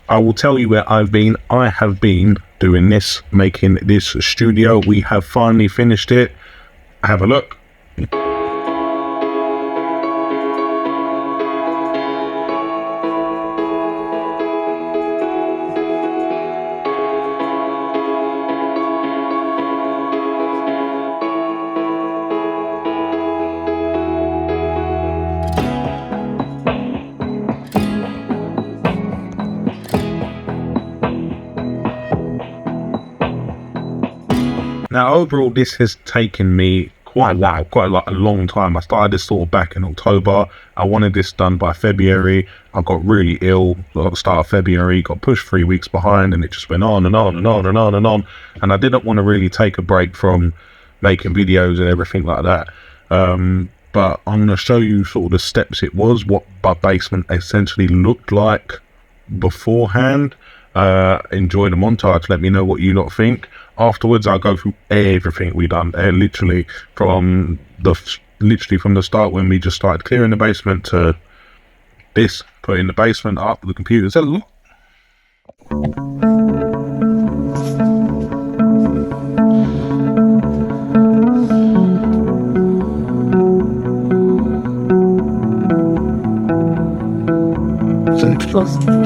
I will tell you where I've been. I have been doing this, making this studio. We have finally finished it. Have a look. Now, overall, this has taken me quite a long time. I started this sort of back in October. I wanted this done by February. I got really ill at the start of February, got pushed 3 weeks behind, and it just went on and on and on and on and on. And I didn't want to really take a break from making videos and everything like that. But I'm going to show you sort of the steps it was, what my basement essentially looked like beforehand. Enjoy the montage. Let me know what you lot think. Afterwards, I'll go through everything we done, literally from the start when we just started clearing the basement to this, putting the basement up, the computers.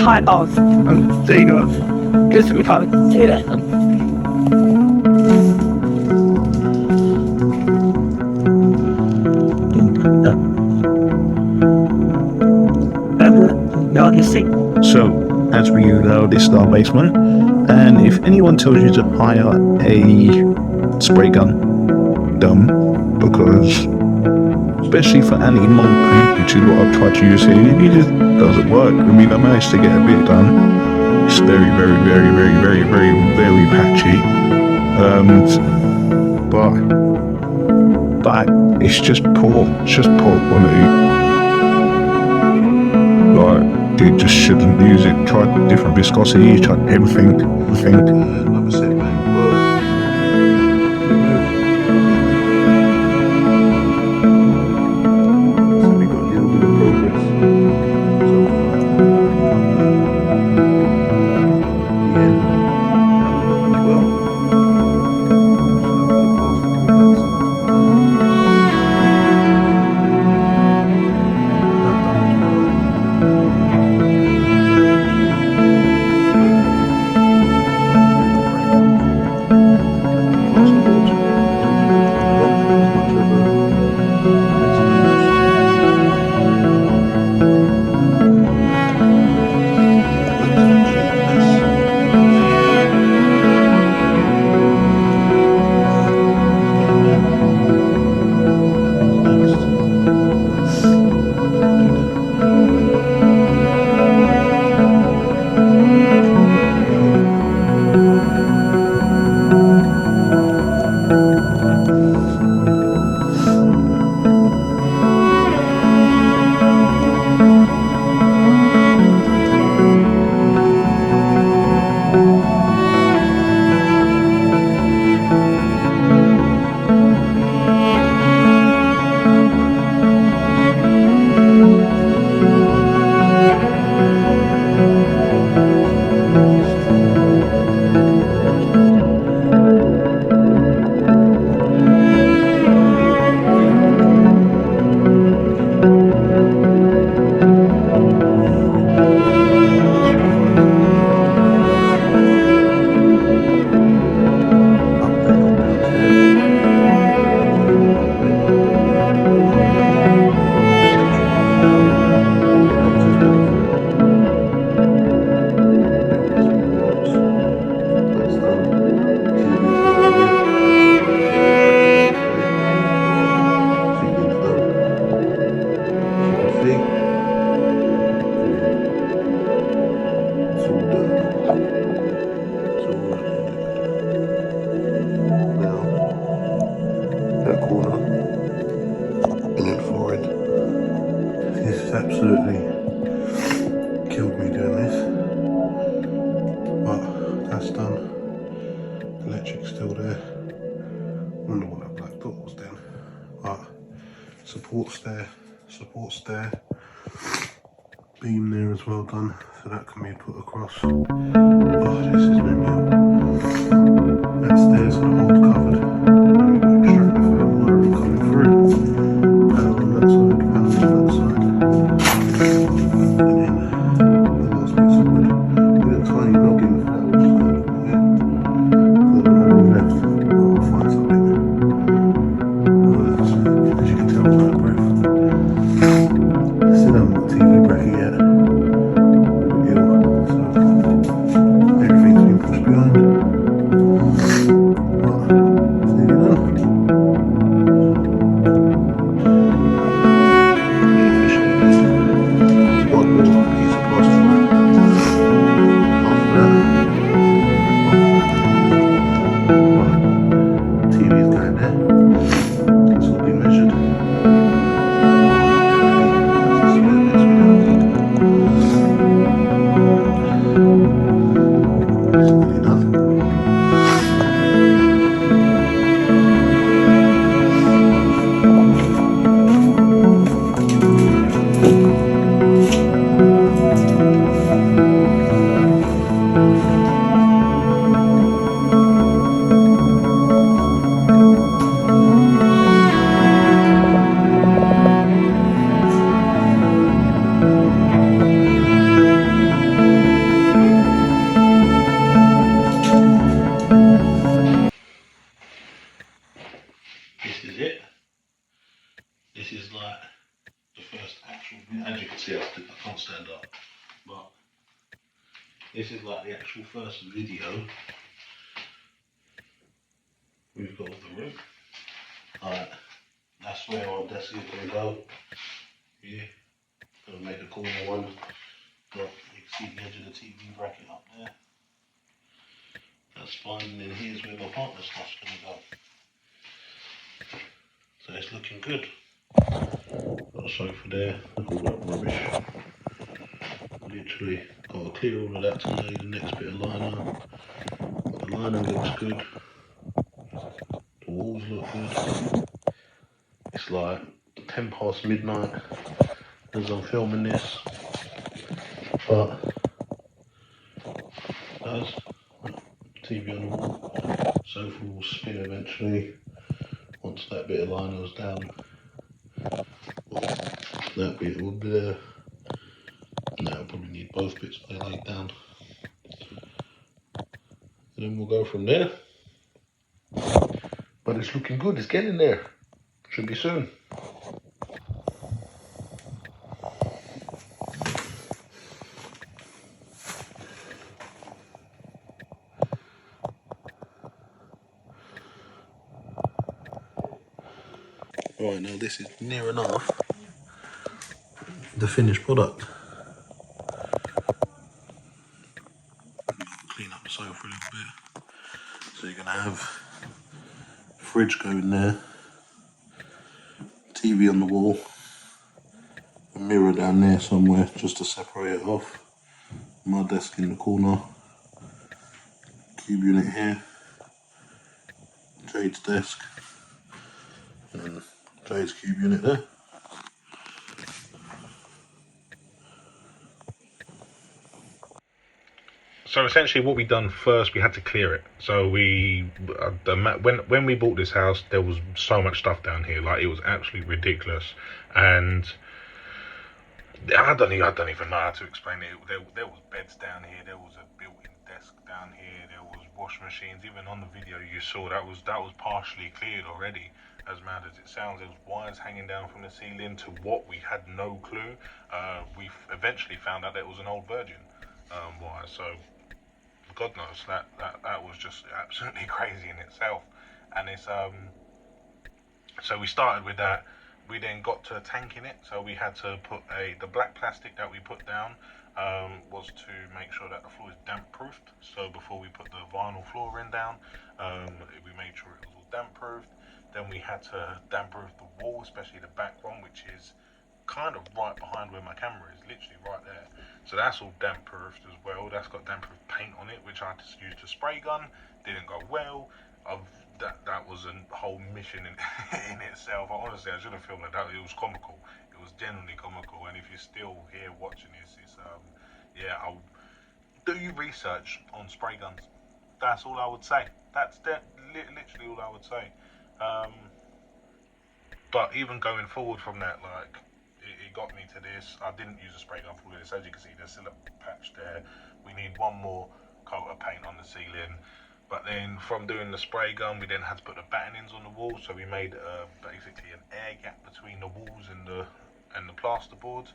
High off and there you go. Guess we can't see that. So, as we know, this is our basement, and if anyone tells you to hire a spray gun, dumb, because especially for anti-mold paint, which is what I've tried to use here, it just doesn't work. I mean, I managed to get a bit done. It's very patchy, but it's just poor quality. Like, you just shouldn't use it. Try different viscosity, try everything. Like I said, absolutely killed me doing this, but that's done. Electric's still there. Wonder what that black dot was then, but support's there, beam there as well done, so that can be put across. Oh, this is mental. That's there, so the hole's covered. And we've got extractor fan wiring coming through. Power on that side, power on that side. And then the last piece of wood. Need a tiny noggin for that, which is going to put in. Because I don't have any left. Well, I'll find something. As you can tell, I'm out of breath. Still haven't got a TV bracket yet. We're ill, so everything's been pushed behind. But it's nearly done. Pretty efficient with this. There's one more piece of plasterwork after that. TV's going there. It's all been measured. That's the slow bits we don't need. It's nearly done. This is it. This is like the first actual, as you can see, I can't stand up, but this is like the actual first video we've got of the room. Alright, that's where our desk is going to go. Yeah, going to make a corner one, but you can see the edge of the TV bracket up there. That's fine, and then here's where my partner's stuff's going to go. So it's looking good. Got a sofa there, look all that rubbish. Literally got to clear all of that to lay the next bit of liner. But the liner looks good. The walls look good. It's like 10 past midnight as I'm filming this. But it does. TV on the wall. Sofa will spin eventually once that bit of liner is down. Well, that bit will be there. No, I'll probably need both bits laid down. And then we'll go from there. But it's looking good, it's getting there. Should be soon. Right, now this is near enough the finished product. Clean up the sofa a little bit. So you're gonna have fridge going there, TV on the wall, a mirror down there somewhere just to separate it off, my desk in the corner, cube unit here, Jade's desk, and Jade's cube unit there. So essentially, what we done first, we had to clear it. So when we bought this house, there was so much stuff down here, like it was absolutely ridiculous, and I don't even know how to explain it. There was beds down here, there was a built-in desk down here, there was wash machines. Even on the video you saw, that was partially cleared already. As mad as it sounds, there was wires hanging down from the ceiling to what we had no clue. We eventually found out that it was an old Virgin wire. So God knows that was just absolutely crazy in itself. And it's so we started with that. We then got to tanking it, so we had to put the black plastic that we put down was to make sure that the floor is damp proofed. So before we put the vinyl flooring down, we made sure it was all damp proofed. Then we had to damp proof the wall, especially the back one, which is kind of right behind where my camera is, literally right there. So that's all damp proofed as well. That's got damp proof paint on it, which I had to use a spray gun. Didn't go well. That was a whole mission in itself. Honestly, I should have filmed it. It was comical. It was genuinely comical. And if you're still here watching this, yeah, I'll do your research on spray guns. That's all I would say. That's literally all I would say. Um, but even going forward from that, like, it got me to this. I didn't use a spray gun for this. As you can see, there's still a patch there. We need one more coat of paint on the ceiling. But then from doing the spray gun, we then had to put the battenings on the wall. So we made basically an air gap between the walls and the plasterboards.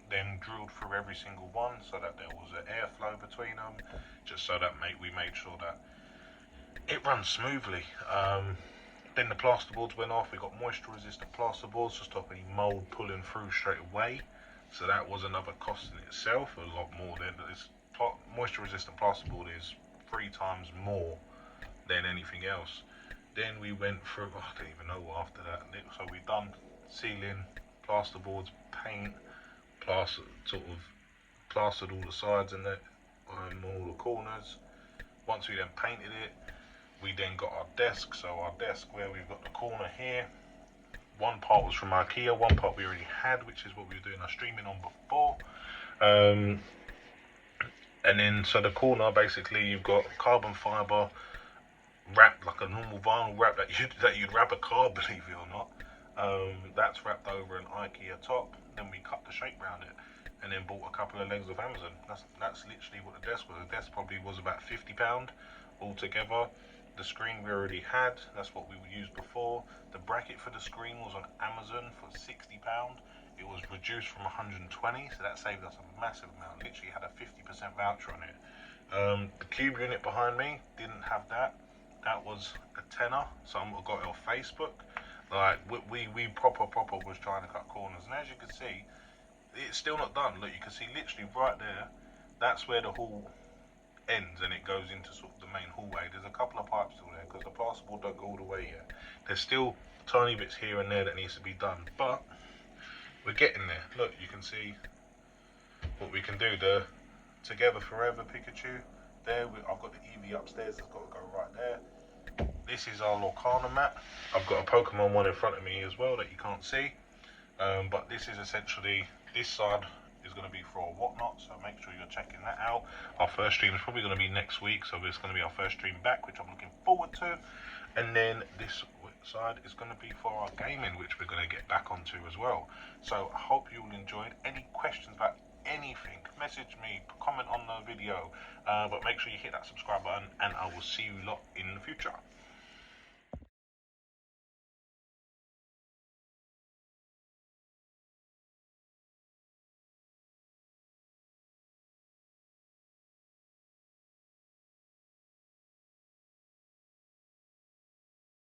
Then drilled through every single one so that there was an airflow between them, just so that we made sure that it runs smoothly. Then the plasterboards went off. We got moisture resistant plasterboards to stop any mold pulling through straight away. So that was another cost in itself, a lot more than this. Moisture resistant plasterboard is 3 times more than anything else. Then we went through, I don't even know after that. So we done ceiling, plasterboards, paint, plastered all the sides and all the corners. Once we then painted it, we then got our desk. So our desk, where we've got the corner here, one part was from IKEA, one part we already had, which is what we were doing our streaming on before. And then so the corner, basically you've got carbon fibre wrapped like a normal vinyl wrap that you'd wrap a car, believe it or not. That's wrapped over an IKEA top. Then we cut the shape around it, and then bought a couple of legs of Amazon. That's literally what the desk was. The desk probably was about £50 altogether. The screen we already had. That's what we used before. The bracket for the screen was on Amazon for £60. It was reduced from 120, so that saved us a massive amount. Literally had a 50% voucher on it. The cube unit behind me didn't have that. That was a tenner, so I got it off Facebook. Like, we proper was trying to cut corners, and as you can see, it's still not done. Look, you can see literally right there, that's where the hall ends, and it goes into sort of the main hallway. There's a couple of pipes still there because the plasterboard don't go all the way yet. There's still tiny bits here and there that needs to be done, but we're getting there. Look, you can see what we can do. The Together Forever Pikachu there. I've got the Eevee upstairs that's got to go right there. This is our Lorcana mat. I've got a Pokemon one in front of me as well that you can't see. But this is essentially, this side is going to be for a whatnot, so make sure you're checking that out. Our first stream is probably going to be next week, so it's going to be our first stream back, which I'm looking forward to. And then this side is going to be for our gaming, which we're going to get back onto as well. So I hope you all enjoyed. Any questions about anything, message me, comment on the video, but make sure you hit that subscribe button, and I will see you lot in the future.